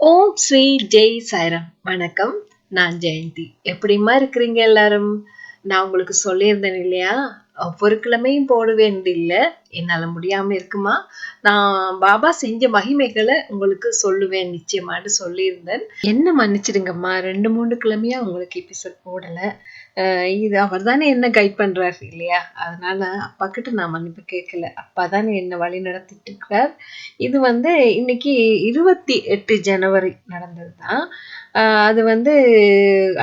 ஓம் ஸ்ரீ ஜெய் சாய்ராம். வணக்கம், நான் ஜெயந்தி. எப்படிமா இருக்கிறீங்க எல்லாரும்? நான் உங்களுக்கு சொல்லியிருந்தேன் இல்லையா, ஒவ்வொரு கிழமையும் போடுவேன் இல்லை, என்னால முடியாம இருக்குமா. நான் பாபா செஞ்ச மகிமைகளை உங்களுக்கு சொல்லுவேன் நிச்சயமாட்டு சொல்லியிருந்தேன். என்ன மன்னிச்சிடுங்கம்மா, 2-3 கிழமையா உங்களுக்கு எபிசோட் போடல. இது அவர் தானே என்ன கைட் பண்றாரு இல்லையா, அதனால அப்பா கிட்ட நான் மன்னிப்பு கேட்கல. அப்பா தானே என்ன வழி நடத்திட்டு இருக்கிறார். இது இன்னைக்கு 28 ஜனவரி நடந்ததுதான். அது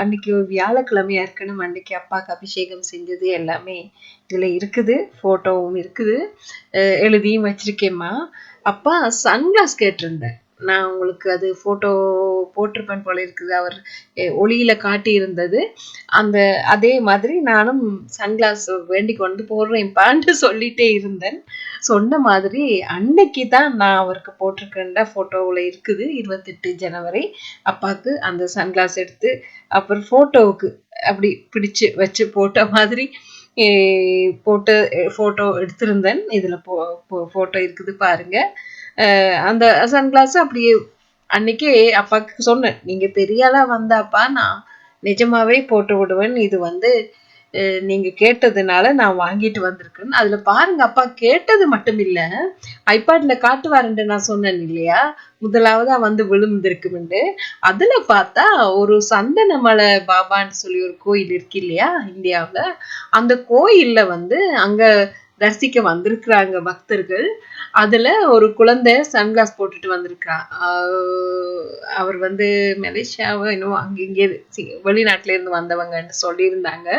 அன்னைக்கு வியாழக்கிழமையா இருக்கணும். அன்னைக்கு அப்பாவுக்கு அபிஷேகம் செஞ்சது எல்லாமே இதுல இருக்குது, போட்டோவும் இருக்குது, எழுதியும் வச்சிருக்கேம்மா. அப்பா சன்கிளாஸ் கேட்டிருந்தேன். நான் உங்களுக்கு அது போட்டோ போட்டிருப்பேன் போல இருக்குது. அவர் ஒளியில காட்டி இருந்தது. அதே மாதிரி நானும் சன்கிளாஸ் வேண்டி கொண்டு போடுறேன்ப்பான்னு சொல்லிட்டே இருந்தேன். சொன்ன மாதிரி அன்னைக்கு தான் நான் அவருக்கு போட்டிருக்கேன்டா போட்டோவில் இருக்குது. 28 ஜனவரி அப்பாவுக்கு அந்த சன்கிளாஸ் எடுத்து அப்புறம் போட்டோவுக்கு அப்படி பிடிச்சு வச்சு போட்ட மாதிரி போட்டு போட்டோ எடுத்திருந்தேன். இதுல போட்டோ இருக்குது பாருங்க. அந்த சன்கிளாஸ் அப்படியே அன்னைக்கே அப்பாவுக்கு சொன்னேன், நீங்க பெரிய ஆளா வந்தாப்பா நான் நிஜமாவே போட்டு விடுவேன். இது நீங்க கேட்டதுனால நான் வாங்கிட்டு வந்திருக்கேன். அதுல பாருங்க, அப்பா கேட்டது மட்டும் இல்ல, ஐபேட்ல காட்டுவாருன்னு நான் சொன்னேன் இல்லையா, முதலாவதா விழுந்திருக்குமெண்டு. அதுல பார்த்தா ஒரு சந்தனமலை பாபான்னு சொல்லி ஒரு கோயில் இருக்கு இல்லையா இந்தியாவுல, அந்த கோயில்ல அங்க தரிசிக்க வந்திருக்கிறாங்க பக்தர்கள். அதுல ஒரு குழந்தை சன்கிளாஸ் போட்டுட்டு வந்திருக்கா. அவர் மலேசியாவோ இன்னும் அங்கிங்கே வெளிநாட்டுல இருந்து வந்தவங்கன்னு சொல்லியிருந்தாங்க.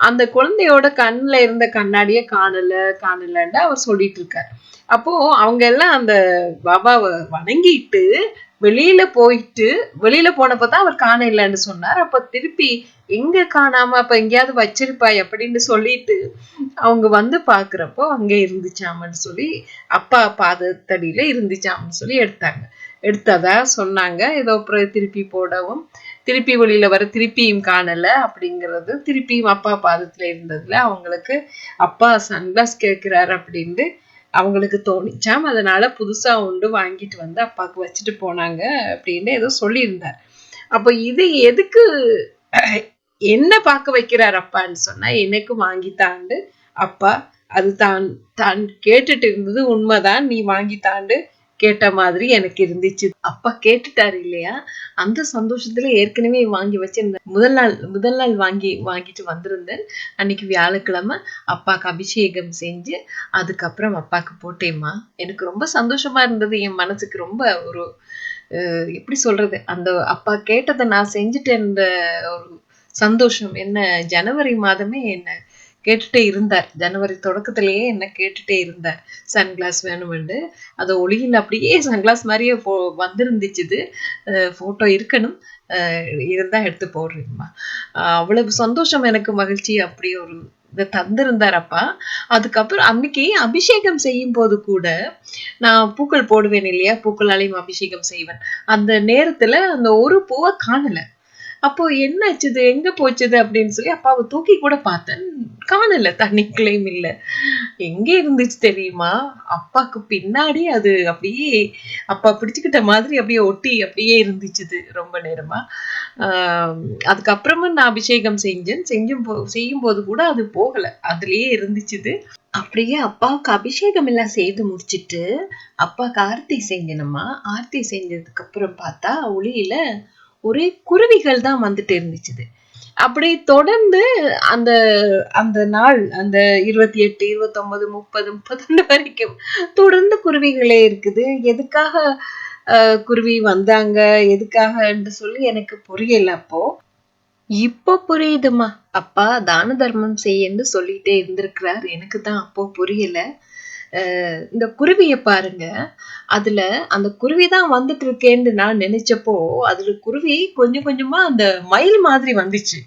அந்த குழந்தையோட கண்ணுல இருந்த கண்ணாடிய காணலன்னு அவர் சொல்லிட்டு இருக்காரு. அப்போ அவங்க எல்லாம் அந்த பாபாவை வணங்கிட்டு வெளியில போனப்பதான் அவர் காண இல்லைன்னு சொன்னார். அப்ப திருப்பி எங்க காணாம, அப்ப எங்கேயாவது வச்சிருப்பா அப்படின்னு சொல்லிட்டு அவங்க பாக்குறப்போ அங்க இருந்துச்சாமன்னு சொல்லி, அப்பா பாதத்தடியில இருந்துச்சாமன்னு சொல்லி எடுத்ததா சொன்னாங்க. ஏதோ அப்புறம் திருப்பி போடவும், திருப்பி வெளியில வர திருப்பியும் காணல அப்படிங்கிறது, திருப்பியும் அப்பா பாதத்துல இருந்ததுல அவங்களுக்கு அப்பா சன்கிளாஸ் கேட்கிறாரு அப்படின்னு அவங்களுக்கு தோணிச்சாம். அதனால புதுசா ஒன்று வாங்கிட்டு அப்பாவுக்கு வச்சுட்டு போனாங்க அப்படின்னு ஏதோ சொல்லியிருந்தார். அப்ப இது எதுக்கு என்ன பார்க்க வைக்கிறார் அப்பான்னு சொன்னா, எனக்கு வாங்கித்தாண்டு அப்பா, அது தான் கேட்டுட்டு இருந்தது உண்மைதான், நீ வாங்கித்தாண்டு கேட்ட மாதிரி எனக்கு இருந்துச்சு. அப்பா கேட்டுட்டாரு இல்லையா, அந்த சந்தோஷத்துல ஏற்கனவே வாங்கி வச்சிருந்தேன். முதல் நாள் வாங்கிட்டு வந்திருந்தேன். அன்னைக்கு வியாழக்கிழமை அப்பாக்கு அபிஷேகம் செஞ்சு அதுக்கப்புறம் அப்பாக்கு போட்டேம்மா. எனக்கு ரொம்ப சந்தோஷமா இருந்தது. என் மனசுக்கு ரொம்ப ஒரு எப்படி சொல்றது, அந்த அப்பா கேட்டதை நான் செஞ்சுட்டேன். ஒரு சந்தோஷம் என்ன, ஜனவரி மாதமே என்ன கேட்டுட்டே இருந்தார். ஜனவரி தொடக்கத்திலேயே என்ன கேட்டுட்டே இருந்தார், சன்கிளாஸ் வேணும்னு. அது ஒளியில் அப்படியே சன்கிளாஸ் மாதிரியே வந்திருந்துச்சு. போட்டோ இருக்கணும், இருந்தா எடுத்து போடுறீங்கம்மா. அவ்வளவு சந்தோஷம், எனக்கு மகிழ்ச்சி. அப்படி ஒரு இதை தந்திருந்தார் அப்பா. அதுக்கப்புறம் அன்னைக்கு அபிஷேகம் செய்யும் போது கூட நான் பூக்கள் போடுவேன் இல்லையா, பூக்களாலையும் அபிஷேகம் செய்வேன். அந்த நேரத்துல அந்த ஒரு பூவை காணல. அப்போ என்ன ஆச்சுது, எங்க போச்சுது அப்படின்னு சொல்லி அப்பாவை தூக்கி கூட பார்த்தேன், காணல. தண்ணிக்குள்ளேயும் இல்ல. எங்க இருந்துச்சு தெரியுமா, அப்பாக்கு பின்னாடி அது அப்படியே அப்பா பிடிச்சுக்கிட்ட மாதிரி அப்படியே ஒட்டி அப்படியே இருந்துச்சுது ரொம்ப நேரமா. அதுக்கப்புறமா நான் அபிஷேகம் செய்யும் போது கூட அது போகல, அதுலயே இருந்துச்சுது. அப்படியே அப்பாவுக்கு அபிஷேகம் எல்லாம் செய்து முடிச்சிட்டு அப்பாவுக்கு ஆர்த்தி செஞ்சணுமா. ஆர்த்தி செஞ்சதுக்கு அப்புறம் பார்த்தா ஒளியில ஒரே குருவிகள் தான் வந்துட்டு இருந்துச்சு. அப்படி தொடர்ந்து அந்த அந்த நாள், அந்த 28, 29, 30, 31 வரைக்கும் தொடர்ந்து குருவிகளே இருக்குது. எதுக்காக குருவி வந்தாங்க, எதுக்காக என்று சொல்லி எனக்கு புரியல. அப்போ இப்ப புரியுதுமா. அப்பா தான தர்மம் செய்யன்னு சொல்லிட்டே இருந்திருக்கிறார். எனக்கு தான் அப்போ புரியல. இந்த குருவிய பாருங்க, அதுல அந்த குருவிதான் வந்துட்டு இருக்கேன்னு நான் நினைச்சப்போ அதுல குருவி கொஞ்சம் கொஞ்சமா அந்த மயில் மாதிரி வந்துச்சு.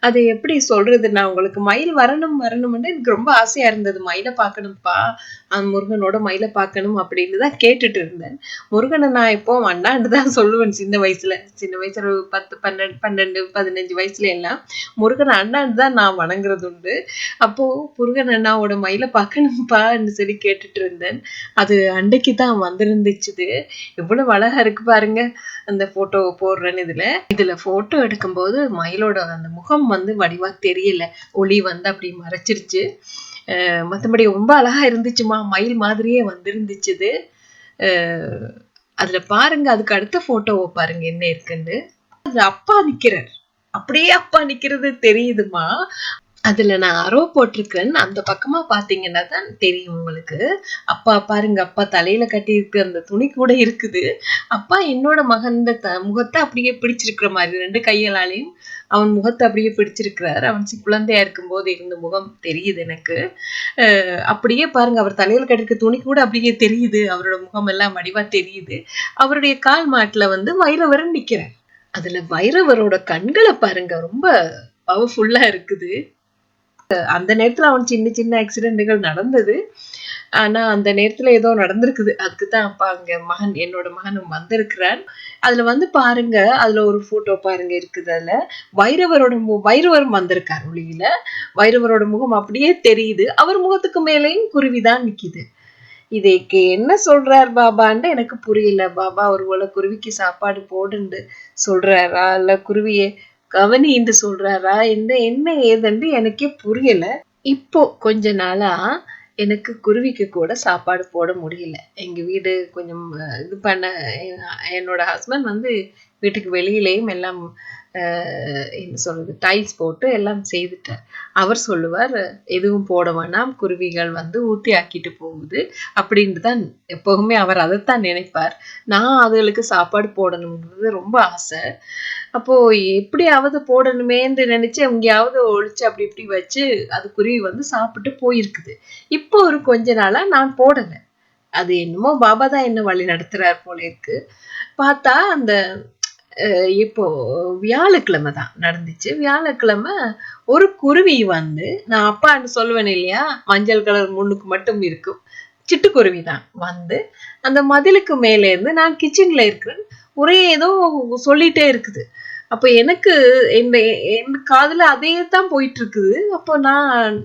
அது எப்படி சொல்றது, நான் உங்களுக்கு மயில் வரணும் வரணும்னு எனக்கு ரொம்ப ஆசையா இருந்தது. மயிலை பார்க்கணும்ப்பா, அந்த முருகனோட மயிலை பார்க்கணும் அப்படின்னு தான் கேட்டுட்டு இருந்தேன். முருகனை நான் இப்போ அண்ணாண்டு தான் சொல்லுவேன். சின்ன வயசுல ஒரு 10 12 12 15 வயசுல எல்லாம் முருகனை அண்ணாண்டு தான் நான் வணங்குறது உண்டு. அப்போ முருகன் அண்ணாவோட மயிலை பார்க்கணும்ப்பான்னு சொல்லி கேட்டுட்டு இருந்தேன். அது அன்னைக்கு தான் வந்திருந்துச்சுது. எவ்வளவு அழகா இருக்கு பாருங்க. அந்த போட்டோ போடுறேன்னு இதுல போட்டோ எடுக்கும்போது மயிலோட அந்த முகம் வந்து வடிவா தெரியல, ஒளி வந்து அப்படி மறைச்சிருச்சு. மற்றபடி ரொம்ப அழகா இருந்துச்சுமா, மயில் மாதிரியே வந்திருந்துச்சுது. அதுல பாருங்க, அதுக்கு அடுத்த போட்டோவை பாருங்க என்ன இருக்குன்னு. அது அப்பா நிக்கிறார், அப்படியே அப்பா நிக்கிறது தெரியுதுமா. அதுல நான் அரோ போட்டிருக்கேன், அந்த பக்கமா பாத்தீங்கன்னா தான் தெரியும் உங்களுக்கு. அப்பா பாருங்க, அப்பா தலையில கட்டி இருக்கு அந்த துணி கூட இருக்குது. அப்பா என்னோட மகன் முகத்தை அப்படியே பிடிச்சிருக்கிற மாதிரி, 2 கைகளாலையும் அவன் முகத்தை அப்படியே பிடிச்சிருக்கிறார். அவன் குழந்தையா இருக்கும் போது இருந்த முகம் தெரியுது எனக்கு. அப்படியே பாருங்க, அவர் தலையில கட்டிருக்க துணி கூட அப்படியே தெரியுது, அவரோட முகம் எல்லாம் வடிவா தெரியுது. அவருடைய கால் மாட்டுல வந்து வைரவரன் நிக்கிறார். அதுல வைரவரோட கண்களை பாருங்க, ரொம்ப பவர்ஃபுல்லா இருக்குது. அந்த நேரத்துல அவன் சின்ன சின்ன ஆக்சிடென்ட்கள் நடந்தது. ஆனா அந்த நேரத்துல ஏதோ நடந்திருக்குது. அதுக்குதான் அப்பா அங்க என்னோட மகனும் வந்திருக்கிறான். அதுல வந்து பாருங்க, அதுல ஒரு போட்டோ பாருங்க இருக்குது. அதுல வைரவரும் வந்திருக்கார் ஒளியில. வைரவரோட முகம் அப்படியே தெரியுது. அவர் முகத்துக்கு மேலேயும் குருவிதான் நிக்குது. இதுக்கு என்ன சொல்றார் பாபான்னு எனக்கு புரியல. பாபா ஒருவேளை குருவிக்கு சாப்பாடு போடுன்னு சொல்றாரா, இல்ல குருவிய கவனின்னு சொல்றாரா, என்ன ஏதுன்னு எனக்கே புரியல. இப்போ கொஞ்ச நாளா எனக்கு குருவிக்கு கூட சாப்பாடு போட முடியல. எங்க வீடு கொஞ்சம் இது பண்ண, என்னோட ஹஸ்பண்ட் வந்து வீட்டுக்கு வெளியிலேயும் எல்லாம் என்ன சொல்றது, டைல்ஸ் போட்டு எல்லாம் செய்துட்டார். அவர் சொல்லுவார், எதுவும் போட வேணாம், குருவிகள் வந்து ஊத்தி ஆக்கிட்டு போகுது அப்படின்ட்டு தான் எப்பவுமே அவர் அதைத்தான் நினைப்பார். நான் அதுகளுக்கு சாப்பாடு போடணும்ன்றது ரொம்ப ஆசை. அப்போ எப்படியாவது போடணுமேன்னு நினைச்சு எங்கேயாவது ஒழிச்சு அப்படி இப்படி வச்சு அது குருவி வந்து சாப்பிட்டு போயிருக்குது. இப்போ ஒரு கொஞ்ச நாளா நான் போடல. அது என்னமோ பாபா தான் என்ன வழி நடத்துறார் போல இருக்கு. பார்த்தா அந்த இப்போ வியாழக்கிழமை தான் நடந்துச்சு. வியாழக்கிழமை ஒரு குருவி வந்து, நான் அப்பான்னு சொல்லுவேன் இல்லையா, மஞ்சள் கலர் முன்னுக்கு மட்டும் இருக்கும், சிட்டுக்குருவி தான் வந்து அந்த மதிலுக்கு மேல இருந்து, நான் கிச்சன்ல இருக்கிறேன், ஒரே ஏதோ சொல்லிட்டே இருக்குது. அப்ப எனக்கு என் காதுல அதே தான் போயிட்டு இருக்குது. அப்போ நான்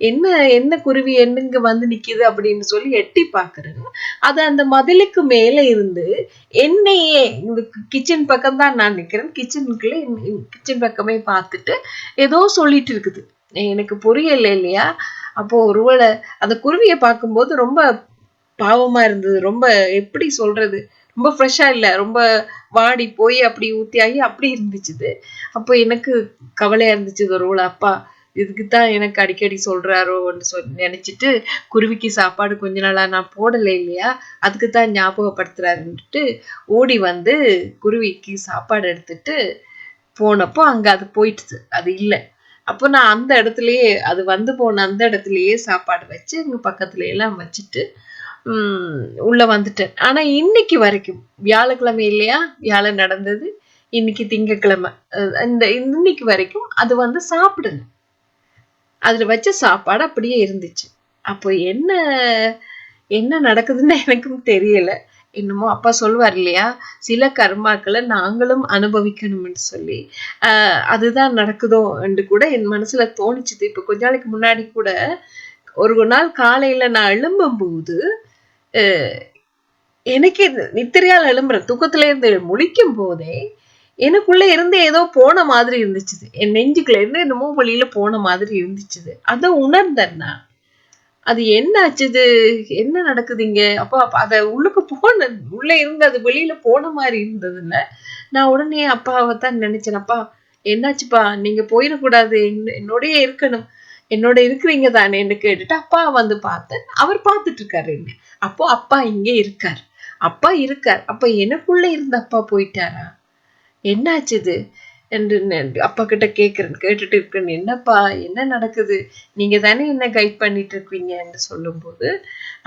என்ன என்ன குருவி என்னங்க வந்து நிக்குது அப்படின்னு சொல்லி எட்டி பாக்குறேன். அது அந்த மதிலுக்கு மேல இருந்து என்னையே, இந்த கிச்சன் பக்கம் தான் நான் நிக்கிறேன், கிச்சன் பக்கமே பார்த்துட்டு ஏதோ சொல்லிட்டு இருக்குது. எனக்கு புரியல இல்லையா. அப்போ ஒருவேளை அந்த குருவியை பார்க்கும்போது ரொம்ப பாவமா இருந்தது. ரொம்ப எப்படி சொல்றது, ரொம்ப ஃப்ரெஷ்ஷா இல்ல, ரொம்ப வாடி போய் அப்படி ஊத்தியாகி அப்படி இருந்துச்சு. அப்போ எனக்கு கவலையா இருந்துச்சு. ஒருவேளை அப்பா இதுக்குத்தான் எனக்கு அடிக்கடி சொல்றாரோன்னு நினைச்சிட்டு, குருவிக்கு சாப்பாடு கொஞ்ச நாளா நான் போடலை இல்லையா, அதுக்குத்தான் ஞாபகப்படுத்துறாருன்ட்டு ஓடி வந்து குருவிக்கு சாப்பாடு எடுத்துட்டு போனப்போ அங்க அது போயிடுச்சு, அது இல்ல. அப்போ நான் அந்த இடத்துலயே, அது வந்து போன அந்த இடத்துலயே சாப்பாடு வச்சு எங்க பக்கத்துல எல்லாம் வச்சுட்டு உள்ள வந்துட்டேன். ஆனா இன்னைக்கு வரைக்கும், வியாழக்கிழமை இல்லையா, வியாழன் நடந்தது, இன்னைக்கு திங்கட்கிழமை, இன்னைக்கு வரைக்கும் அது வந்து சாப்பிடுங்க. அதுல வச்ச சாப்பாடு அப்படியே இருந்துச்சு. அப்போ என்ன என்ன நடக்குதுன்னு எனக்கும் தெரியல. என்னமோ அப்பா சொல்லுவார் இல்லையா, சில கர்மாக்களை நாங்களும் அனுபவிக்கணும்னு சொல்லி. அதுதான் நடக்குதோ என்று கூட என் மனசுல தோணிச்சுது. இப்ப கொஞ்ச நாளைக்கு முன்னாடி கூட ஒரு நாள் காலையில நான் எழும்பும் போது, எனக்கே நித்திரையால் எழும்புறேன், தூக்கத்துல இருந்து முழிக்கும் போதே எனக்குள்ள இருந்து ஏதோ போன மாதிரி இருந்துச்சு. என் நெஞ்சுக்குள்ள இருந்து என்னமோ வழியில போன மாதிரி இருந்துச்சு. அதை உணர்ந்தேன் நான். அது என்ன ஆச்சுது, என்ன நடக்குது இங்க. அப்போ அத உள்ளுக்கு போன, உள்ள இருந்து அது வெளியில போன மாதிரி இருந்ததுல்ல. நான் உடனே அப்பாவைத்தான் நினைச்சேன், அப்பா என்னாச்சுப்பா, நீங்க போயிடக்கூடாது, என்னோடய இருக்கணும், என்னோட இருக்கிறீங்க தானேன்னு கேட்டுட்டு அப்பா வந்து பார்த்தேன். அவர் பார்த்துட்டு இருக்காரு என்ன. அப்போ அப்பா இங்கே இருக்கார், அப்பா இருக்கார். அப்ப எனக்குள்ள இருந்து அப்பா போயிட்டாரா, என்னாச்சுது என்று அப்பா கிட்ட கேட்டுட்டு இருக்கேன். என்னப்பா என்ன நடக்குது, நீங்க தானே என்ன கைட் பண்ணிட்டு இருக்கீங்க என்று சொல்லும் போது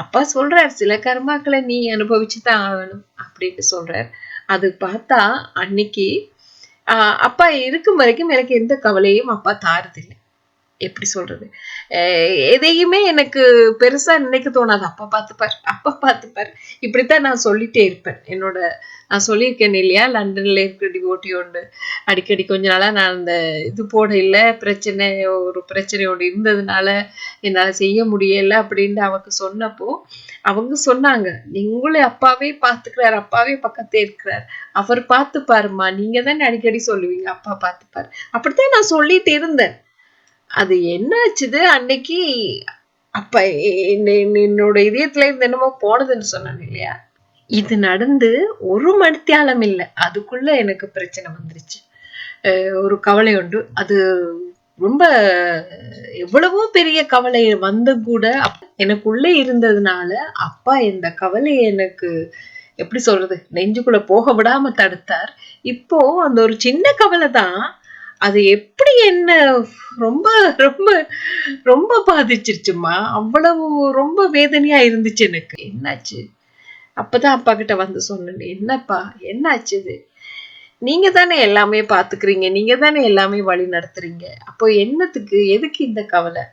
அப்பா சொல்றார், சில கர்மாக்களை நீ அனுபவிச்சுதான் ஆகணும் அப்படின்னு சொல்றார். அது பார்த்தா அன்னைக்கு அப்பா இருக்கும் வரைக்கும் எனக்கு எந்த கவலையும் அப்பா தாரதில்லை. எப்படி சொல்றது, எதையுமே எனக்கு பெருசா நினைக்க தோணாது. அப்பா பார்த்துப்பார், அப்பா பார்த்துப்பார், இப்படித்தான் நான் சொல்லிட்டே இருப்பேன். நான் சொல்லியிருக்கேன் இல்லையா, லண்டன்ல இருக்கிற டிவோட்டி உண்டு. அடிக்கடி கொஞ்ச நாளா நான் அந்த இது போட இல்லை, ஒரு பிரச்சனையோடு இருந்ததுனால என்னால செய்ய முடியல அப்படின்னு அவங்க சொன்னப்போ அவங்க சொன்னாங்க, நீங்களே அப்பாவே பார்த்துக்கிறார், அப்பாவே பக்கத்தே இருக்கிறார், அவர் பார்த்துப்பாருமா, நீங்க தானே அடிக்கடி சொல்லுவீங்க அப்பா பார்த்துப்பாரு. அப்படித்தான் நான் சொல்லிட்டு இருந்தேன். அது என்னாச்சுது அன்னைக்கு, அப்ப என்னோட இதயத்துல இருந்து என்னமோ போனதுன்னு சொன்னாங்க இல்லையா, இது நடந்து ஒரு மணித்தியாலம் இல்லை, அதுக்குள்ள எனக்கு பிரச்சனை வந்துருச்சு. ஒரு கவலை உண்டு. அது ரொம்ப எவ்வளவோ பெரிய கவலை வந்து கூட எனக்குள்ள இருந்ததுனால அப்பா இந்த கவலையை எனக்கு எப்படி சொல்றது, நெஞ்சுக்குள்ள போக விடாம தடுத்தார். இப்போ அந்த ஒரு சின்ன கவலை தான் அது எப்படி என்ன ரொம்ப ரொம்ப ரொம்ப பாதிச்சிருச்சுமா. அவ்வளவு ரொம்ப வேதனையா இருந்துச்சு எனக்கு. என்னாச்சு, அப்பதான் அப்பா கிட்ட வந்து சொன்னேன், என்னப்பா என்னாச்சு, இது நீங்க தானே எல்லாமே பாத்துக்கிறீங்க, நீங்க தானே எல்லாமே வழி நடத்துறீங்க, அப்போ என்னத்துக்கு, எதுக்கு இந்த கவலை?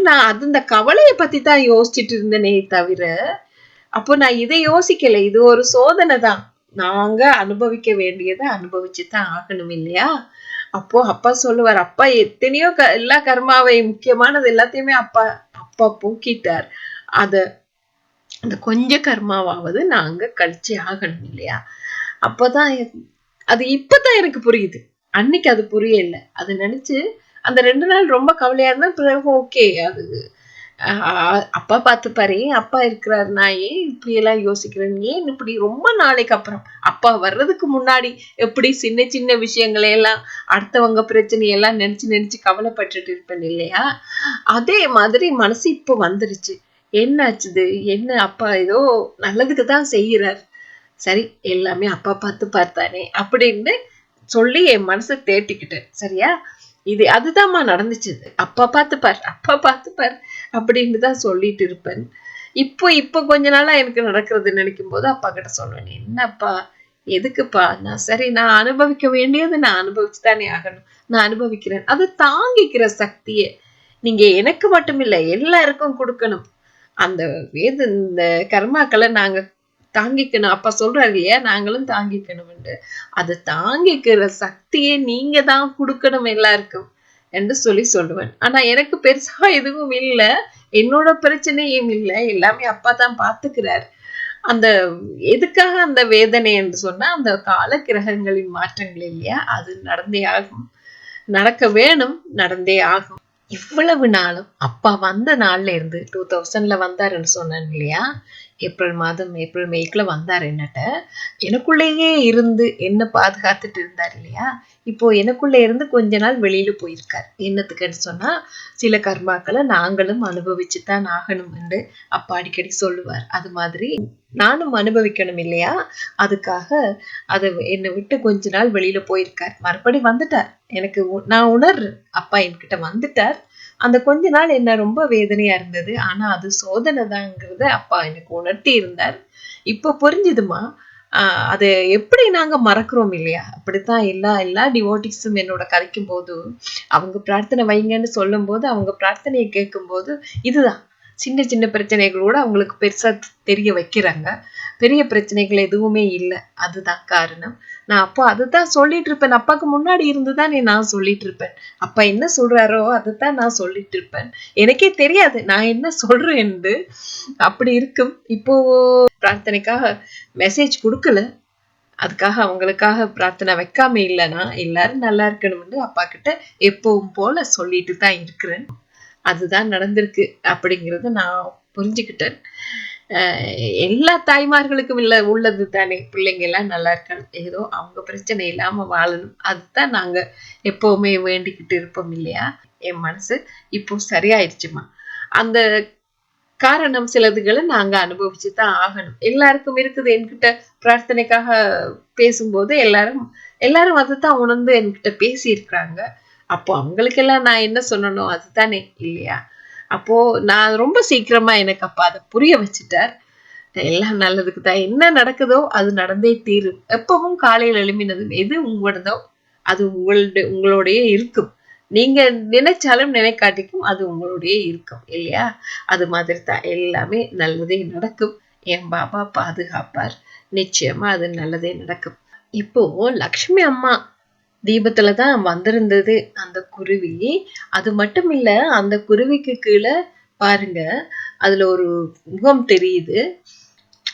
நான் இந்த கவலைய பத்தி தான் யோசிச்சுட்டு இருந்தேனே தவிர, அப்போ நான் இதை யோசிக்கல. இது ஒரு சோதனை தான், நாங்க அனுபவிக்க வேண்டியதை அனுபவிச்சுதான் ஆகணும் இல்லையா. அப்போ அப்பா சொல்லுவார், அப்பா எத்தனையோ எல்லா கர்மாவை, முக்கியமானது எல்லாத்தையுமே அப்பா அப்பா போக்கிட்டார். அந்த கொஞ்ச கர்மாவாவது நாங்க கழிச்சு ஆகணும் இல்லையா. அப்பதான் அது இப்பதான் எனக்கு புரியுது. அன்னைக்கு அது புரியல. அது நினைச்சு அந்த 2 நாள் ரொம்ப கவலையா இருந்தா, பிறகு ஓகே, அது அப்பா பார்த்துப்பாரு, அப்பா இருக்கிறாரு, நான் ஏன் இப்படி எல்லாம் யோசிக்கிறேன், ஏன் இப்படி ரொம்ப நாளைக்கு அப்புறம் அப்பா வர்றதுக்கு முன்னாடி எப்படி சின்ன சின்ன விஷயங்களை எல்லாம், அடுத்தவங்க பிரச்சனையெல்லாம் நினைச்சு நினைச்சு கவலைப்பட்டுட்டு இருப்பேன் இல்லையா, அதே மாதிரி மனசு இப்போ வந்துருச்சு. என்னாச்சுது, என்ன அப்பா ஏதோ நல்லதுக்கு தான் செய்யறார், சரி எல்லாமே அப்பா பார்த்து பார்த்தானே அப்படின்னு சொல்லி என் மனசை தேட்டிக்கிட்டேன். சரியா, அதுதான்மா நடந்துச்சு. அப்பா பார்த்துப்பார், அப்பா பார்த்துப்பார் அப்படின்னு தான் சொல்லிட்டு இருப்பேன். இப்போ கொஞ்ச நாளா எனக்கு நடக்கிறது நினைக்கும் போது அப்பா கிட்ட சொல்லுவேன், என்னப்பா எதுக்குப்பா, நான் அனுபவிக்க வேண்டியது நான் அனுபவிச்சுதானே ஆகணும், நான் அனுபவிக்கிறேன். அது தாங்கிக்கிற சக்தியை நீங்க எனக்கு மட்டும் இல்லை எல்லாருக்கும் கொடுக்கணும். அந்த இந்த கர்மாக்களை நாங்க தாங்கிக்கணும். அப்பா சொல்றாரு இல்லையா, நாங்களும் தாங்கிக்கணும். அதை தாங்கிக்கிற சக்தியை நீங்க தான் கொடுக்கணும் எல்லாருக்கும் என்று சொல்லுவேன். ஆனா எனக்கு பெருசா எதுவும் இல்லை, என்னோட பிரச்சனையும் இல்லை, எல்லாமே அப்பா தான் பாத்துக்கிறார். அந்த எதுக்காக அந்த வேதனை என்று சொன்னா, அந்த கால கிரகங்களின் மாற்றங்கள் இல்லையா, அது நடந்தே ஆகும், நடக்க வேணும், நடந்தே ஆகும். இவ்வளவு நாளும் அப்பா வந்த நாள்ல இருந்து 2000ல வந்தாருன்னு சொன்னேன் இல்லையா, ஏப்ரல் மேக்குள்ள வந்தார் என்னட்ட, எனக்குள்ளேயே இருந்து என்ன பாதுகாத்துட்டு இருந்தார் இல்லையா. இப்போ எனக்குள்ள இருந்து கொஞ்ச நாள் வெளியில போயிருக்கார். என்னத்துக்குன்னு சொன்னா, சில கர்மாக்களை நாங்களும் அனுபவிச்சுதான் ஆகணும் என்று அப்பா அடிக்கடி சொல்லுவார். அது மாதிரி நானும் அனுபவிக்கணும் இல்லையா, அதுக்காக அதை என்னை விட்டு கொஞ்ச நாள் வெளியில போயிருக்கார். மறுபடி வந்துட்டார். நான் உணர்றேன், அப்பா என்கிட்ட வந்துட்டார். அந்த கொஞ்ச நாள் என்ன ரொம்ப வேதனையா இருந்தது. ஆனா அது சோதனை தாங்கிறத அப்பா எனக்கு உணர்த்தி இருந்தார். இப்ப புரிஞ்சுதுமா. அதை எப்படி நாங்க மறக்கிறோம் இல்லையா. அப்படித்தான் எல்லா டிவோட்டிஸும் என்னோட கதைக்கும் போது, அவங்க பிரார்த்தனை வைங்கன்னு சொல்லும் போது, அவங்க பிரார்த்தனையை கேட்கும் போது, இதுதான் சின்ன சின்ன பிரச்சனைகளோட அவங்களுக்கு பெருசா தெரிய வைக்கிறாங்க. பெரிய பிரச்சனைகள் எதுவுமே இல்லை, அதுதான் காரணம். நான் அப்போ அதுதான் சொல்லிட்டு இருப்பேன். அப்பாவுக்கு முன்னாடி இருந்துதான் நான் சொல்லிட்டு இருப்பேன். அப்பா என்ன சொல்றாரோ அதுதான் நான் சொல்லிட்டு இருப்பேன். எனக்கே தெரியாது நான் என்ன சொல்றேன்னு. அப்படி இருக்கும். இப்போ பிரார்த்தனைக்காக மெசேஜ் கொடுக்கல, அதுக்காக அவங்களுக்காக பிரார்த்தனை வைக்காம இல்லைன்னா, எல்லாரும் நல்லா இருக்கணும்னு அப்பா கிட்ட எப்பவும் போல சொல்லிட்டு தான் இருக்கிறேன். அதுதான் நடந்திருக்கு அப்படிங்கறத நான் புரிஞ்சுக்கிட்டேன். எல்லா தாய்மார்களுக்கும் உள்ளது தானே, பிள்ளைங்க எல்லாம் நல்லா இருக்கணும், ஏதோ அவங்க பிரச்சனை இல்லாம வாழணும், அதுதான் நாங்க எப்பவுமே வேண்டிக்கிட்டு இருப்போம் இல்லையா. என் மனசு இப்போ சரியாயிடுச்சுமா. அந்த காரணம் சிலதுகளை நாங்க அனுபவிச்சுதான் ஆகணும். எல்லாருக்கும் இருக்குது. என்கிட்ட பிரார்த்தனைக்காக பேசும்போது எல்லாரும் அதுதான் உணர்ந்து என்கிட்ட பேசியிருக்கிறாங்க. அப்போ அவங்களுக்கெல்லாம் நான் என்ன சொல்லணும், அதுதானே இல்லையா. அப்போ நான் ரொம்ப சீக்கிரமா எனக்கு அப்பா அதை புரிய வச்சுட்டார். எல்லாம் நல்லதுக்கு தான், என்ன நடக்குதோ அது நடந்தே தீரும். எப்பவும் காலையில் எழுப்பினதும் எது உங்களோடதோ அது உங்களுடைய இருக்கும். நீங்க நினைச்சாலும் நினைக்காட்டிக்கும் அது உங்களுடைய இருக்கும் இல்லையா? அது மாதிரி தான் எல்லாமே நல்லதே நடக்கும். என் பாபா பாதுகாப்பார். நிச்சயமா அது நல்லதே நடக்கும். இப்போ லக்ஷ்மி அம்மா தீபத்துல தான் வந்திருந்தது அந்த குருவி. அது மட்டும் இல்ல, அந்த குருவிக்கு கீழே பாருங்க, அதுல ஒரு முகம் தெரியுது.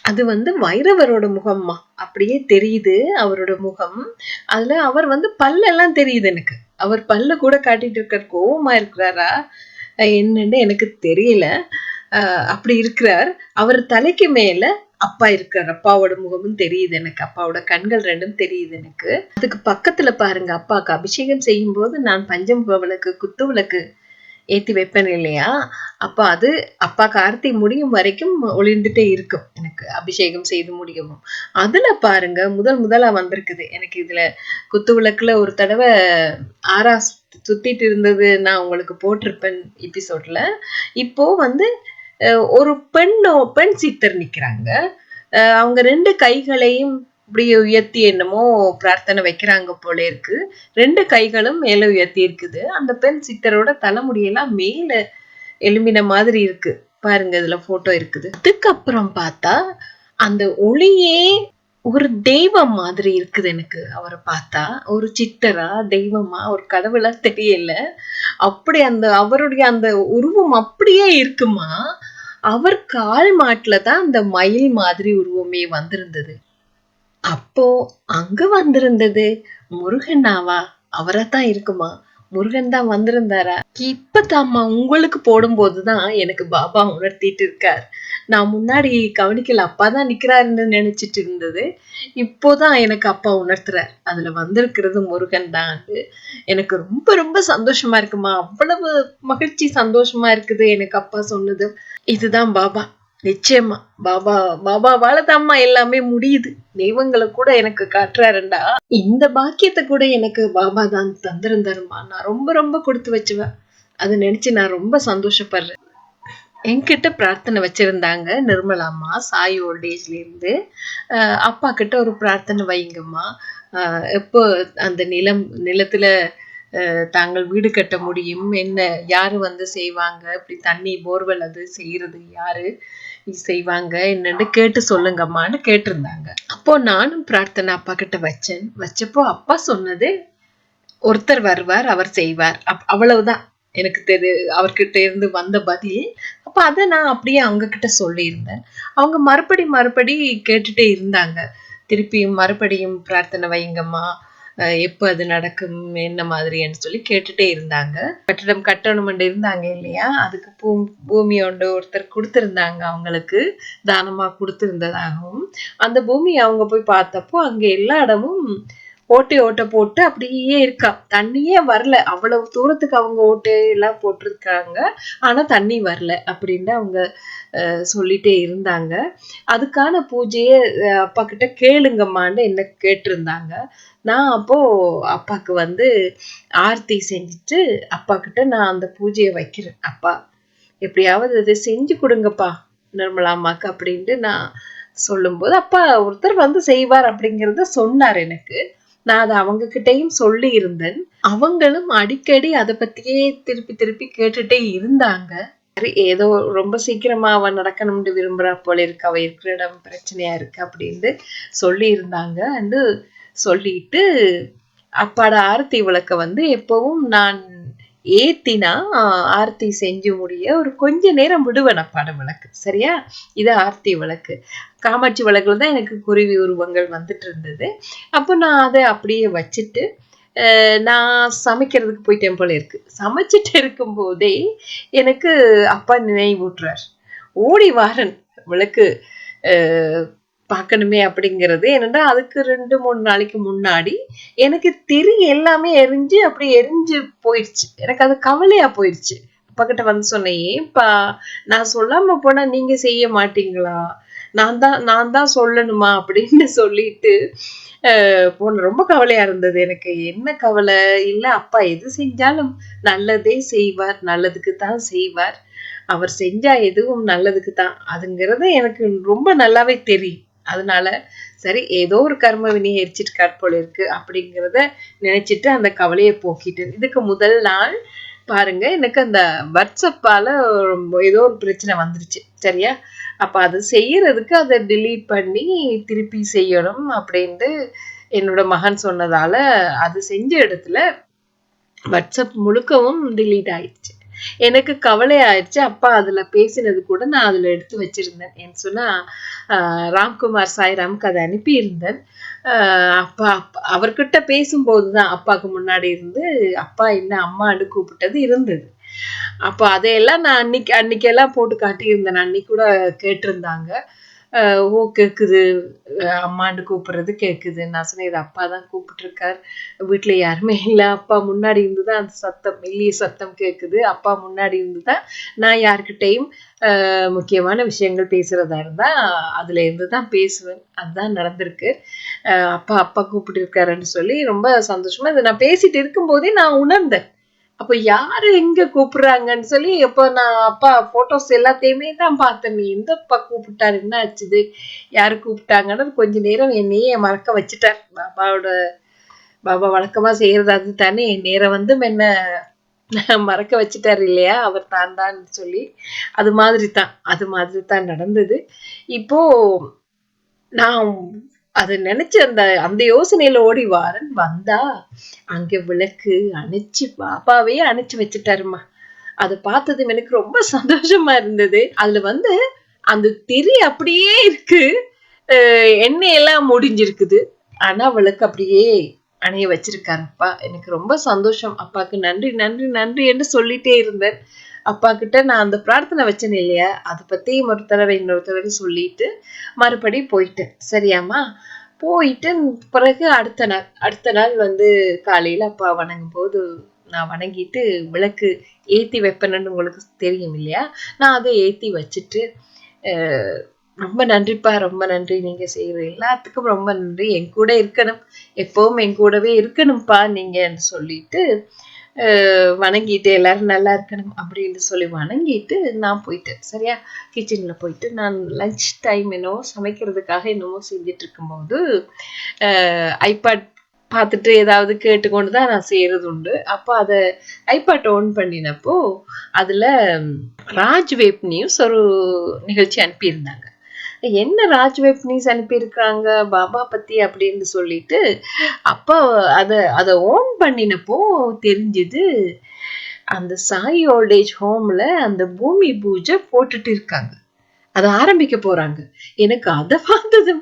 அது வைரவரோட முகம்மா, அப்படியே தெரியுது அவரோட முகம். அதுல அவர் பல்லெல்லாம் தெரியுது எனக்கு. அவர் பல்ல கூட காட்டிட்டு இருக்கார். கோவமா இருக்கிறாரா என்னன்னு எனக்கு தெரியல. அப்படி இருக்கிறார். அவர் தலைக்கு மேல அப்பா இருக்கிறார். அப்பாவோட முகமும் தெரியுது எனக்கு. அப்பாவோட கண்கள் ரெண்டும் தெரியுது எனக்கு. அதுக்கு பக்கத்துல பாருங்க, அப்பாவுக்கு அபிஷேகம் செய்யும் போது நான் பஞ்சமுக விளக்கு, குத்து விளக்கு ஏத்தி வைப்பேன் இல்லையா? அப்ப அது அப்பாக்கு ஆர்த்தி முடியும் வரைக்கும் ஒளிர்ந்துட்டே இருக்கும் எனக்கு, அபிஷேகம் செய்து முடியவும். அதுல பாருங்க முதலா வந்திருக்குது எனக்கு. இதுல குத்து விளக்குல ஒரு தடவை ஆறா சுத்திட்டு இருந்தது, நான் உங்களுக்கு போட்டிருப்பேன் எபிசோட்ல. இப்போ ஒரு பெண் சித்தர் நிக்கிறாங்க. அவங்க 2 கைகளையும் இப்படி உயர்த்தி என்னமோ பிரார்த்தனை வைக்கிறாங்க போல இருக்கு. 2 கைகளும் மேல உயர்த்தி இருக்குது. அந்த பெண் சித்தரோட தலைமுடியெல்லாம் மேல எலும்பின மாதிரி இருக்கு. பாருங்க, இதுல போட்டோ இருக்குது. அதுக்கப்புறம் பார்த்தா அந்த ஒளியே ஒரு தெய்வம் மாதிரி இருக்குது எனக்கு. அவரை பார்த்தா ஒரு சித்தரா, தெய்வமா, ஒரு கடவுளா தெரியல. அப்படி அவருடைய அந்த உருவம் அப்படியே இருக்குமா. அவர் கால் மாட்டுல தான் அந்த மயில் மாதிரி உருவமே வந்திருந்தது. அப்போ அங்க வந்திருந்தது முருகனாவா? அவராத்தான் இருக்குமா? முருகன் தான் வந்திருந்தாரா? இப்பதாம்மா உங்களுக்கு போடும்போதுதான் எனக்கு பாபா உணர்த்திட்டு இருக்கார். நான் முன்னாடி கவனிக்கல, அப்பாதான் நிக்கிறாருன்னு நினைச்சிட்டு இருந்தது. இப்போதான் எனக்கு அப்பா உணர்த்துறார், அதுல வந்திருக்கிறது முருகன் தான். எனக்கு ரொம்ப ரொம்ப சந்தோஷமா இருக்குமா. அவ்வளவு மகிழ்ச்சி, சந்தோஷமா இருக்குது எனக்கு அப்பா சொன்னது. இதுதான் பாபா. நிச்சயமா பாபாவால தான்மா எல்லாமே முடியுது. தெய்வங்களை கூட எனக்கு காட்டுறாருண்டா. இந்த பாக்கியத்தை கூட எனக்கு பாபா தான் தந்திருந்தாருமா. நான் ரொம்ப ரொம்ப கொடுத்து வச்சுவேன். அதை நினைச்சு நான் ரொம்ப சந்தோஷப்படுறேன். என்கிட்ட பிரார்த்தனை வச்சிருந்தாங்க நிர்மலாம்மா, சாய் ஓல்டேஜ்ல இருந்து. அப்பா கிட்ட ஒரு பிரார்த்தனை வைங்கம்மா. எப்போ அந்த நிலத்துல தாங்கள் வீடு கட்ட முடியும், என்ன யாரு செய்வாங்க, இப்படி தண்ணி போர்வெல் அது செய்யறது யாரு செய்வாங்க என்னன்னு கேட்டு சொல்லுங்கம்மான்னு கேட்டிருந்தாங்க. அப்போ நானும் பிரார்த்தனை அப்பா கிட்ட வச்சப்போ அப்பா சொன்னது, ஒருத்தர் வருவார், அவர் செய்வார். அவ்வளவுதான் எனக்கு அவர்கிட்ட இருந்து வந்த பதில். அப்ப அதை நான் அப்படியே அவங்க கிட்ட சொல்லியிருந்தேன். அவங்க மறுபடி கேட்டுட்டே இருந்தாங்க. திருப்பியும் மறுபடியும் பிரார்த்தனை வைங்கம்மா, எப்ப அது நடக்கும், என்ன மாதிரின்னு சொல்லி கேட்டுட்டே இருந்தாங்க. கட்டடம் கட்டணும் இருந்தாங்க இல்லையா? அதுக்கு பூமி ஒருத்தர் கொடுத்திருந்தாங்க, அவங்களுக்கு தானமா கொடுத்திருந்ததாகவும். அந்த பூமி அவங்க போய் பார்த்தப்போ அங்க எல்லா இடமும் ஓட்டை போட்டு அப்படியே இருக்கா. தண்ணியே வரல. அவ்வளவு தூரத்துக்கு அவங்க ஓட்டை எல்லாம் போட்டிருக்காங்க, ஆனா தண்ணி வரல அப்படின்னு அவங்க சொல்லிட்டே இருந்தாங்க. அதுக்கான பூஜையை அப்பா கிட்ட கேளுங்கம்மான்னு என்ன கேட்டிருந்தாங்க. நான் அப்போ அப்பாக்கு ஆர்த்தி செஞ்சுட்டு அப்பா கிட்ட நான் அந்த பூஜையை வைக்கிறேன். அப்பா எப்படியாவது அதை செஞ்சு கொடுங்கப்பா நிர்மலாமாக்கு அப்படின்ட்டு நான் சொல்லும்போது, அப்பா ஒருத்தர் செய்வார் அப்படிங்கறத சொன்னார் எனக்கு. நான் அதை அவங்க கிட்டையும் சொல்லி இருந்தேன். அவங்களும் அடிக்கடி அதை பத்தியே திருப்பி கேட்டுட்டே இருந்தாங்க. ஏதோ ரொம்ப சீக்கிரமா அவன் நடக்கணும்னு விரும்புறா போல இருக்கு, அவ இருக்கிற இடம் பிரச்சனையா இருக்கு அப்படின்னு சொல்லி இருந்தாங்க. சொல்லிட்டு அப்பாட ஆரத்தி விளக்க எப்பவும் நான் ஏத்தினா ஆர்த்தி செஞ்சு முடிய ஒரு கொஞ்ச நேரம் விடுவேன் அப்பாட விளக்கு. சரியா? இது ஆர்த்தி விளக்கு. காமாட்சி விளக்குல தான் எனக்கு குருவி உருவங்கள் வந்துட்டு இருந்தது. அப்போ நான் அதை அப்படியே வச்சுட்டு நான் சமைக்கிறதுக்கு போயிட்டேன் போல இருக்கு. சமைச்சிட்டு இருக்கும் போதே எனக்கு அப்பா நினைவூட்டுறார். ஓடி வாரன் விளக்கு பார்க்கணுமே அப்படிங்கிறது. என்னன்னா அதுக்கு 2-3 நாளைக்கு முன்னாடி எனக்கு திரி எல்லாமே எரிஞ்சு போயிடுச்சு. எனக்கு அது கவலையா போயிடுச்சு. அப்பா கிட்ட சொன்னேன், ஏன்பா நான் சொல்லாம போனா நீங்க செய்ய மாட்டீங்களா, நான் தான் சொல்லணுமா அப்படின்னு சொல்லிட்டு போன. ரொம்ப கவலையா இருந்தது எனக்கு. என்ன கவலை இல்ல, அப்பா எது செஞ்சாலும் நல்லதே செய்வார், நல்லதுக்கு தான் செய்வார். அவர் செஞ்சா எதுவும் நல்லதுக்கு தான், அதுங்கிறது எனக்கு ரொம்ப நல்லாவே தெரியும். அதனால சரி ஏதோ ஒரு கர்ம வினையை எரிச்சிருக்கார் போல இருக்கு அப்படிங்கிறத நினைச்சிட்டு அந்த கவலையை போக்கிட்டு, இதுக்கு முதல் நாள் பாருங்க எனக்கு அந்த வாட்ஸ்அப்பால ஏதோ ஒரு பிரச்சனை வந்துருச்சு சரியா. அப்ப அது செய்யறதுக்கு அதை delete பண்ணி திருப்பி செய்யணும் அப்படின்ட்டு என்னோட மகன் சொன்னதால அது செஞ்ச இடத்துல வாட்ஸ்அப் முழுக்கவும் delete ஆயிடுச்சு. எனக்கு கவலை ஆயிடுச்சு. அப்பா அதுல பேசினது கூட நான் அதுல எடுத்து வச்சிருந்தேன். ஏன்னு சொன்னா ராம்குமார் சாய்ராமுக்கு அதை அனுப்பியிருந்தேன். அப்பா அவர்கிட்ட பேசும்போதுதான் அப்பாவுக்கு முன்னாடி இருந்து அப்பா என்ன அம்மான்னு கூப்பிட்டது இருந்தது. அப்ப அதையெல்லாம் நான் அன்னைக்கெல்லாம் போட்டு காட்டியிருந்தேன். அன்னைக்கு கூட கேட்டிருந்தாங்க. ஓ கேக்குது, அம்மான்னு கூப்பிடுறது கேக்குது. நான் சொன்னேன் இது அப்பா தான் கூப்பிட்டு இருக்காரு, வீட்டுல யாருமே இல்லை, அப்பா முன்னாடி இருந்துதான் அந்த சத்தம் மெல்லிய சத்தம் கேக்குது, அப்பா முன்னாடி இருந்துதான் நான் யாருக்கிட்டையும் முக்கியமான விஷயங்கள் பேசுறதா இருந்தா அதுல இருந்துதான் பேசுவேன். அதுதான் நடந்திருக்கு. அப்பா அப்பா கூப்பிட்டு இருக்காருன்னு சொல்லி ரொம்ப சந்தோஷமா இதை நான் பேசிட்டு இருக்கும் போதே நான் உணர்ந்தேன். அப்ப யாரு எங்க கூப்பிடுறாங்கன்னு சொல்லி அப்ப நான் அப்பா போட்டோஸ் எல்லாத்தையுமே தான் பார்த்தேன். எந்த அப்பா கூப்பிட்டாரு, என்ன ஆச்சுது, யாரு கூப்பிட்டாங்கன்னு கொஞ்ச நேரம் என்னையே மறக்க வச்சுட்டார். பாபா வழக்கமா செய்யறது அது தானே, நேரம் வந்து என்ன மறக்க வச்சுட்டாரு இல்லையா, அவர் தான் சொல்லி. அது மாதிரி தான் நடந்தது. இப்போ நான் அது நினைச்சு அந்த அந்த யோசனையில ஓடி வாரன் வந்தா அங்க விளக்கு அணைச்சு பாபாவே அணைச்சு வச்சுட்டாருமா. அதை பார்த்ததும் எனக்கு ரொம்ப சந்தோஷமா இருந்தது. அதுல வந்து அந்த திரி அப்படியே இருக்கு, எண்ணெய் எல்லாம் முடிஞ்சிருக்குது, ஆனா விளக்கு அப்படியே அணைய வச்சிருக்காரு அப்பா. எனக்கு ரொம்ப சந்தோஷம். அப்பாக்கு நன்றி நன்றி நன்றி என்று சொல்லிட்டே இருந்தேன். அப்பா கிட்ட நான் அந்த பிரார்த்தனை வச்சேன் இல்லையா, அதை பத்தி இன்னொரு தடவை சொல்லிட்டு மறுபடி போயிட்டேன். சரியாமா. போயிட்டு பிறகு அடுத்த நாள் வந்து காலையில அப்பா வணங்கும் போது நான் வணங்கிட்டு விளக்கு ஏத்தி வைப்பேன்னு உங்களுக்கு தெரியும் இல்லையா, நான் அதை ஏத்தி வச்சுட்டு ரொம்ப நன்றிப்பா, ரொம்ப நன்றி, நீங்க செய்யற எல்லாத்துக்கும் ரொம்ப நன்றி, என் கூட இருக்கணும், எப்பவும் என் கூடவே இருக்கணும்ப்பா நீங்க சொல்லிட்டு வணங்கிட்டு எல்லாரும் நல்லா இருக்கணும் அப்படின்னு சொல்லி வணங்கிட்டு நான் போயிட்டேன். சரியா. கிச்சன்ல போயிட்டு நான் லஞ்ச் டைம் என்னவோ சமைக்கிறதுக்காக என்னவோ செஞ்சுட்டு இருக்கும்போது ஐபேட் பார்த்துட்டு ஏதாவது கேட்டுக்கொண்டுதான் நான் செய்யறது உண்டு. அப்போ அதை ஐபேட் ஓன் பண்ணினப்போ அதுல ராஜ் வெப் நியூஸ் ஒரு நிகழ்ச்சி அனுப்பியிருந்தாங்க. என்ன ராஜ் வெப் நியூஸ் அனுப்பியிருக்காங்க பாபா பத்தி அப்படின்னு சொல்லிட்டு அப்போ அதை ஓன் பண்ணினப்போ தெரிஞ்சது, அந்த சாய் ஓல்டேஜ் ஹோம்ல அந்த பூமி பூஜை போட்டுட்டு இருக்காங்க, அதை ஆரம்பிக்க போறாங்க. எனக்கு அதை பார்த்தது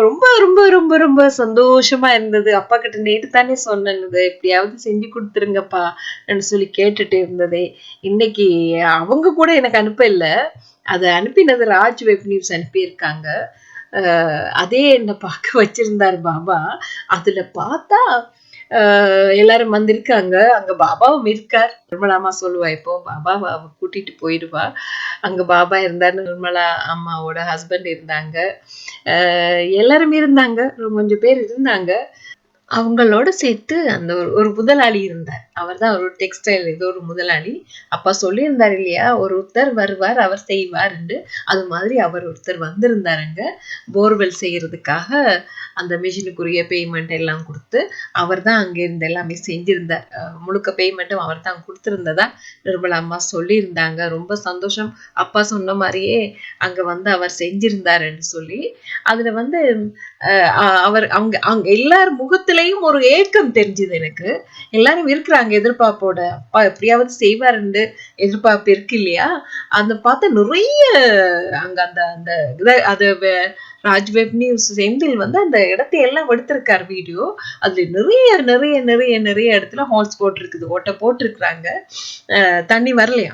ரொம்ப ரொம்ப ரொம்ப ரொம்ப சந்தோஷமா இருந்தது. அப்பா கிட்ட நேற்று தானே சொன்னேன், எப்படியாவது செஞ்சு கொடுத்துருங்கப்பா சொல்லி கேட்டுட்டு இருந்ததே. இன்னைக்கு அவங்க கூட எனக்கு அனுப்ப இல்லை, அதை அனுப்பினது ராஜ் வெப் நியூஸ் அனுப்பியிருக்காங்க. அதே என்ன பார்க்க வச்சிருந்தாரு பாபா. அதுல பார்த்தா எல்லாரும் வந்திருக்காங்க, அங்க பாபாவும் இருக்கார். நிர்மலாமா சொல்லுவா, இப்போ பாபாவை கூட்டிட்டு போயிடுவா, அங்க பாபா இருந்தாரு, நிர்மலா அம்மாவோட ஹஸ்பண்ட் இருந்தாங்க, எல்லாரும் இருந்தாங்க, கொஞ்சம் பேர் இருந்தாங்க. அவங்களோட சேர்த்து அந்த ஒரு முதலாளி இருந்தார், அவர் தான் ஒரு டெக்ஸ்டைல் ஏதோ ஒரு முதலாளி. அப்பா சொல்லியிருந்தார் இல்லையா, ஒருத்தர் வருவார் அவர் செய்வார், அது மாதிரி அவர் ஒருத்தர் வந்திருந்தாருங்க. போர்வெல் செய்யறதுக்காக அந்த மிஷினுக்குரிய பேமெண்ட் எல்லாம் கொடுத்து அவர் தான் அங்க இருந்து எல்லாமே செஞ்சிருந்தார். முழுக்க பேமெண்ட்டும் அவர் தான் கொடுத்திருந்ததா நிர்மலா அம்மா சொல்லியிருந்தாங்க. ரொம்ப சந்தோஷம், அப்பா சொன்ன மாதிரியே அங்க வந்து அவர் செஞ்சிருந்தாருன்னு சொல்லி. அதுல வந்து அவர் அவங்க எல்லார் முகத்திலையும் ஒரு ஏக்கம் தெரிஞ்சது எனக்கு. எல்லாரும் இருக்கிறாங்க எதிர்பார்ப்போட, அப்பா எப்படியாவது செய்வாருன்னு எதிர்பார்ப்பு இருக்கு இல்லையா. அந்த பார்த்த நிறைய அங்க அந்த அந்த ராஜ் வெப் நியூஸ் செந்தில் வந்து அந்த இடத்தை எல்லாம் எடுத்திருக்காரு வீடியோ. அதுல நிறைய நிறைய நிறைய நிறைய இடத்துல ஹால்ஸ் போட்டிருக்குது, ஓட்ட போட்டிருக்கிறாங்க, தண்ணி வரலையா.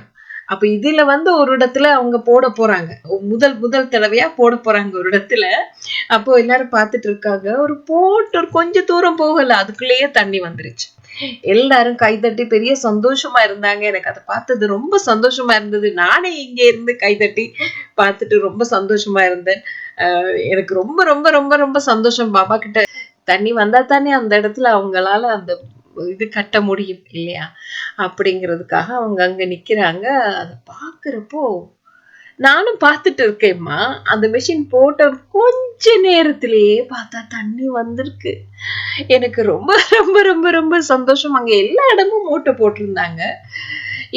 அப்ப இதுல வந்து ஒரு இடத்துல அவங்க போட போறாங்க, முதல் தடவையா போட போறாங்க ஒரு இடத்துல. அப்போ எல்லாரும் பார்த்துட்டு இருக்காங்க, ஒரு கொஞ்ச தூரம் போகல, அதுக்குள்ளேயே தண்ணி வந்துருச்சு. எல்லாரும் கைதட்டி பெரிய சந்தோஷமா இருந்தாங்க. எனக்கு அதை பார்த்தது ரொம்ப சந்தோஷமா இருந்தது. நானே இங்க இருந்து கைதட்டி பார்த்துட்டு ரொம்ப சந்தோஷமா இருந்தேன். எனக்கு ரொம்ப ரொம்ப ரொம்ப ரொம்ப சந்தோஷம். பாபா கிட்ட தண்ணி வந்தா தானே அந்த இடத்துல அவங்களால அந்த இது கட்ட முடியும் இல்லையா, அப்படிங்கிறதுக்காக அவங்க அங்க நிக்கிறாங்க. அதை பாக்குறப்போ நானும் பார்த்துட்டு இருக்கேம்மா. அந்த மெஷின் போட்ட கொஞ்ச நேரத்திலேயே பார்த்தா தண்ணி வந்திருக்கு. எனக்கு ரொம்ப ரொம்ப ரொம்ப ரொம்ப சந்தோஷம். அங்க எல்லா இடமும் ஓட்ட போட்டிருந்தாங்க.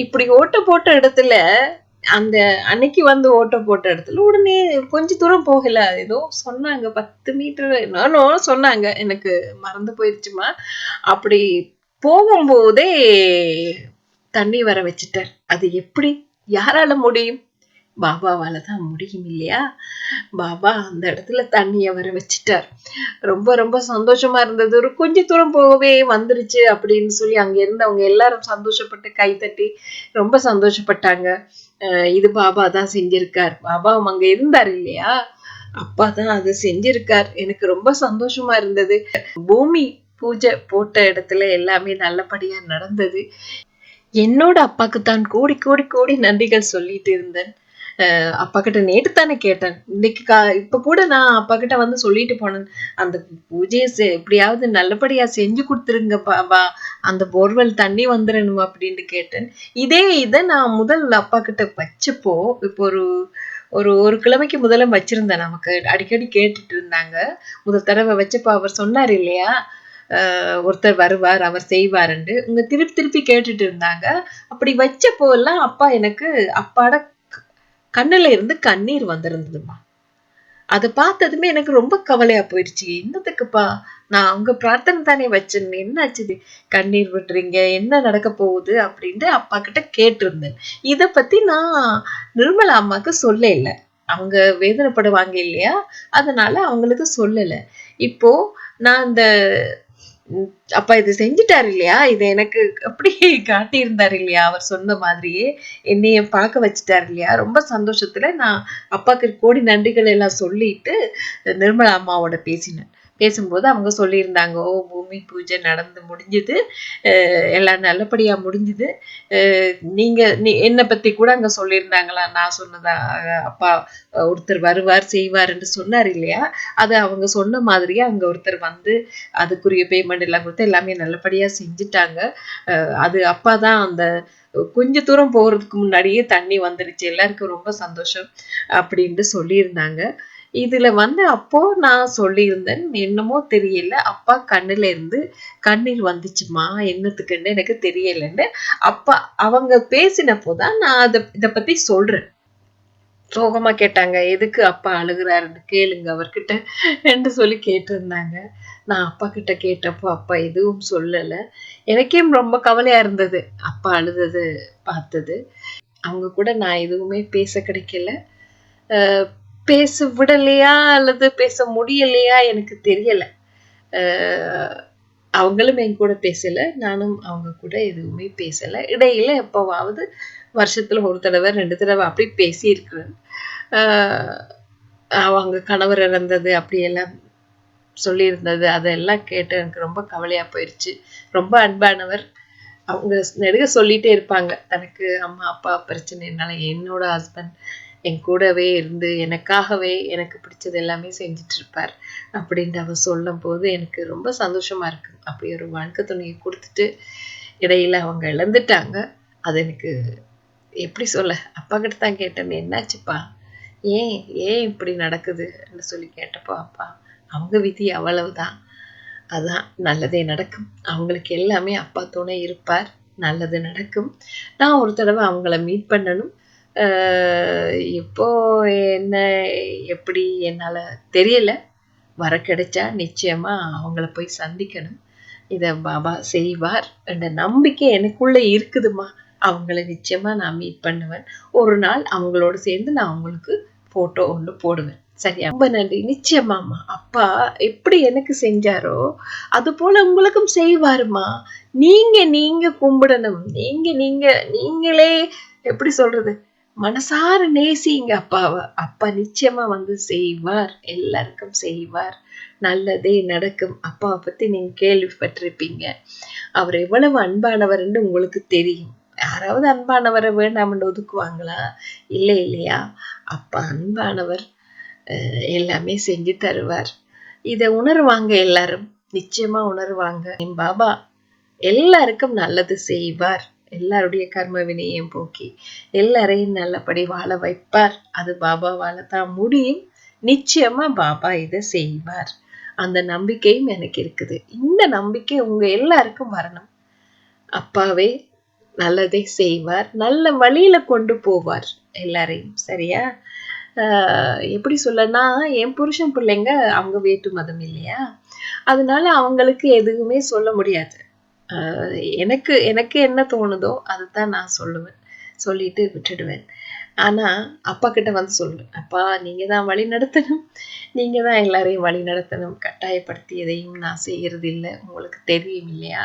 இப்படி ஓட்ட போட்ட இடத்துல அந்த அன்னைக்கு வந்து ஓட்ட போட்ட இடத்துல உடனே கொஞ்ச தூரம் போகல. ஏதோ சொன்னாங்க 10 மீட்டர் என்னன்னோ சொன்னாங்க. எனக்கு மறந்து போயிருச்சுமா. அப்படி போகும்போதே தண்ணி வர வச்சுட்டார். அது எப்படி? யாரால முடியும்? பாபாவால தான் முடியும் இல்லையா? பாபா அந்த இடத்துல தண்ணிய வர வச்சுட்டார். ரொம்ப ரொம்ப சந்தோஷமா இருந்தது. ஒரு கொஞ்ச தூரம் போகவே வந்துருச்சு அப்படின்னு சொல்லி அங்க இருந்தவங்க எல்லாரும் சந்தோஷப்பட்டு கைத்தட்டி ரொம்ப சந்தோஷப்பட்டாங்க. இது பாபா தான் செஞ்சிருக்கார். பாபாவும் அங்க இருந்தார் இல்லையா? அப்பா தான் அதை செஞ்சிருக்கார். எனக்கு ரொம்ப சந்தோஷமா இருந்தது. பூமி பூஜை போட்ட இடத்துல எல்லாமே நல்லபடியா நடந்தது. என்னோட அப்பாக்கு தான் கோடி கோடி கோடி நன்றிகள் சொல்லிட்டு இருந்தேன். அப்பா கிட்ட நேற்று தானே கேட்டேன். இன்னைக்கு இப்ப கூட நான் அப்பா கிட்ட வந்து சொல்லிட்டு போனேன். அந்த பூஜையை எப்படியாவது நல்லபடியா செஞ்சு கொடுத்துருங்க பாபா, அந்த போர்வெல் தண்ணி வந்துடணும் அப்படின்னு கேட்டேன். இதை நான் முதல் அப்பா கிட்ட வச்சப்போ, இப்போ ஒரு கிழமைக்கு முதல்ல வச்சிருந்தேன். நமக்கு அடிக்கடி கேட்டுட்டு இருந்தாங்க. முதல் தடவை வச்சப்போ அவர் சொன்னார் இல்லையா, ஒருத்தர் வருவார், அவர் செய்வாருன்னு உங்க திருப்பி திருப்பி கேட்டுட்டு இருந்தாங்க. அப்படி வச்சப்போ எல்லாம் அப்பா எனக்கு அப்பாட கண்ணுல இருந்து கண்ணீர் வந்திருந்ததுமா. அதை பார்த்ததுமே எனக்கு ரொம்ப கவலையா போயிடுச்சு. என்னத்துக்குப்பா, நான் அவங்க பிரார்த்தனை தானே வச்சேன், என்னாச்சு கண்ணீர் விட்டுறீங்க, என்ன நடக்க போகுது அப்படின்ட்டு அப்பா கிட்ட கேட்டிருந்தேன். இத பத்தி நான் நிர்மலா அம்மாக்கு சொல்ல இல்லை. அவங்க வேதனைப்படுவாங்க இல்லையா, அதனால அவங்களுக்கு சொல்லல. இப்போ நான் இந்த அப்பா இது செஞ்சுட்டாரு இல்லையா, இதை எனக்கு அப்படி காட்டியிருந்தாரு இல்லையா, அவர் சொன்ன மாதிரியே என்னைய பார்க்க வச்சுட்டாரு இல்லையா. ரொம்ப சந்தோஷத்துல நான் அப்பாக்கு கோடி நன்றிகள் எல்லாம் சொல்லிட்டு நிர்மலா அம்மாவோட பேசினேன். பேசும்போது அவங்க சொல்லியிருந்தாங்க, ஓ பூமி பூஜை நடந்து முடிஞ்சுது, எல்லாம் நல்லபடியா முடிஞ்சுது. நீங்க என்னை பத்தி கூட அங்க சொல்லியிருந்தாங்களா, நான் சொன்னதா அப்பா ஒருத்தர் வருவார் செய்வார்ன்னு சொன்னார் இல்லையா, அது அவங்க சொன்ன மாதிரியே அங்க ஒருத்தர் வந்து அதுக்குரிய பேமெண்ட் எல்லாம் கொடுத்து எல்லாமே நல்லபடியா செஞ்சுட்டாங்க. அது அப்பா தான் அந்த கொஞ்ச தூரம் போறதுக்கு முன்னாடியே தண்ணி வந்துருச்சு, எல்லாருக்கும் ரொம்ப சந்தோஷம் அப்படின்ட்டு சொல்லியிருந்தாங்க. இதுல வந்து அப்போ நான் சொல்லியிருந்தேன், என்னமோ தெரியல அப்பா கண்ணுல இருந்து கண்ணீர் வந்துச்சுமா, என்னத்துக்குன்னு எனக்கு தெரியலன்னு அப்பா அவங்க பேசினப்போதான் நான் இத பத்தி சொல்றேன். சோகமா கேட்டாங்க, எதுக்கு அப்பா அழுகுறாருன்னு கேளுங்க அவர்கிட்ட என்று சொல்லி கேட்டிருந்தாங்க. நான் அப்பா கிட்ட கேட்டப்போ அப்பா எதுவும் சொல்லல. எனக்கே ரொம்ப கவலையா இருந்தது அப்பா அழுதது பார்த்தது. அவங்க கூட நான் எதுவுமே பேச கிடைக்கல. பேச விடலையா அல்லது பேச முடியலையா எனக்கு தெரியல. அவங்களும் என் கூட பேசல, நானும் அவங்க கூட எதுவுமே பேசல. இடையில எப்பவாவது வருஷத்துல ஒரு தடவை 2 தடவை அப்படி பேசியிருக்கிறேன். அவங்க கணவர் இறந்தது அப்படியெல்லாம் சொல்லியிருந்தது, அதெல்லாம் கேட்டு எனக்கு ரொம்ப கவலையா போயிடுச்சு. ரொம்ப அன்பானவர். அவங்க நெடுக சொல்லிட்டே இருப்பாங்க, தனக்கு அம்மா அப்பா பிரச்சனைனால என்னோட ஹஸ்பண்ட் என் கூடவே இருந்து எனக்காகவே எனக்கு பிடிச்சது எல்லாமே செஞ்சுட்டு இருப்பார் அப்படின்ட்டு அவர் சொல்லும் போது எனக்கு ரொம்ப சந்தோஷமா இருக்கு. அப்படி ஒரு வாழ்க்கை துணையை கொடுத்துட்டு இடையில அவங்க இழந்துட்டாங்க. அது எனக்கு எப்படி சொல்ல, அப்பா கிட்ட தான் கேட்டேன், என்னாச்சுப்பா, ஏன் ஏன் இப்படி நடக்குதுன்னு சொல்லி கேட்டப்போ அப்பா அவங்க விதி அவ்வளவுதான், அதான் நல்லதே நடக்கும், அவங்களுக்கு எல்லாமே அப்பா துணை இருப்பார், நல்லது நடக்கும். நான் ஒரு தடவை அவங்கள மீட் பண்ணணும். இப்போ என்ன எப்படி என்னால தெரியல. வர கிடைச்சா நிச்சயமா அவங்கள போய் சந்திக்கணும். இத பாபா செய்வார் என்ற நம்பிக்கை எனக்குள்ள இருக்குதுமா. அவங்கள நிச்சயமா நான் மீட் பண்ணுவேன். ஒரு நாள் அவங்களோட சேர்ந்து நான் அவங்களுக்கு போட்டோ ஒன்று போடுவேன். சரியா? ரொம்ப நன்றி. நிச்சயமாமா, அப்பா எப்படி எனக்கு செஞ்சாரோ அது போல உங்களுக்கும் செய்வாருமா. நீங்க கும்பிடணும். நீங்களே எப்படி சொல்றது, மனசார நேசிங்க அப்பாவை. அப்பா நிச்சயமா வந்து செய்வார், எல்லாருக்கும் செய்வார், நல்லதே நடக்கும். அப்பாவை பத்தி நீங்க கேள்விப்பட்டிருப்பீங்க, அவர் எவ்வளவு அன்பானவர்ன்னு உங்களுக்கு தெரியும். யாராவது அன்பானவரை வேண்டாம்னு ஒதுக்குவாங்களா? இல்லை இல்லையா? அப்பா அன்பானவர், எல்லாமே செஞ்சு தருவார். இதை உணர்வாங்க, எல்லாரும் நிச்சயமா உணர்வாங்க. என் பாபா எல்லாருக்கும் நல்லது செய்வார், எல்லாருடைய கர்ம வினையும் போக்கி எல்லாரையும் நல்லபடி வாழ வைப்பார். அது பாபாவால தான் முடியும். நிச்சயமா பாபா இதை செய்வார். அந்த நம்பிக்கையும் எனக்கு இருக்குது. இந்த நம்பிக்கை உங்க எல்லாருக்கும் வரணும். அப்பாவே நல்லதை செய்வார், நல்ல வழியில கொண்டு போவார் எல்லாரையும். சரியா? எப்படி சொல்லனா, என் புருஷன் பிள்ளைங்க அவங்க வேற்று மதம் இல்லையா, அதனால அவங்களுக்கு எதுவுமே சொல்ல முடியாது. எனக்கு எனக்கு என்ன தோணுதோ அதுதான் நான் சொல்லுவேன், சொல்லிட்டு விட்டுடுவேன். ஆனா அப்பா கிட்ட வந்து சொல்லுவேன், அப்பா நீங்க தான் வழி நடத்தணும், நீங்க தான் எல்லாரையும் வழி நடத்தணும். கட்டாயப்படுத்தி எதையும் நான் செய்யறது இல்லை, உங்களுக்கு தெரியும் இல்லையா,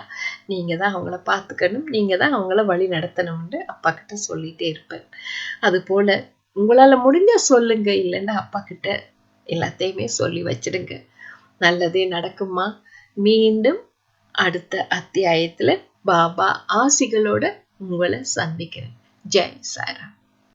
நீங்க தான் அவங்கள பார்த்துக்கணும், நீங்க தான் அவங்கள வழி நடத்தணும்னு அப்பா கிட்ட சொல்லிட்டே இருப்பேன். அது போல உங்களால முடிஞ்ச சொல்லுங்க, இல்லைன்னா அப்பா கிட்ட எல்லாத்தையுமே சொல்லி வச்சிடுங்க. நல்லதே நடக்குமா. மீண்டும் அடுத்த அத்தியாயத்துல பாபா ஆசிகளோட உங்களை சந்திக்கிறேன். ஜெய் சாய்ராம்.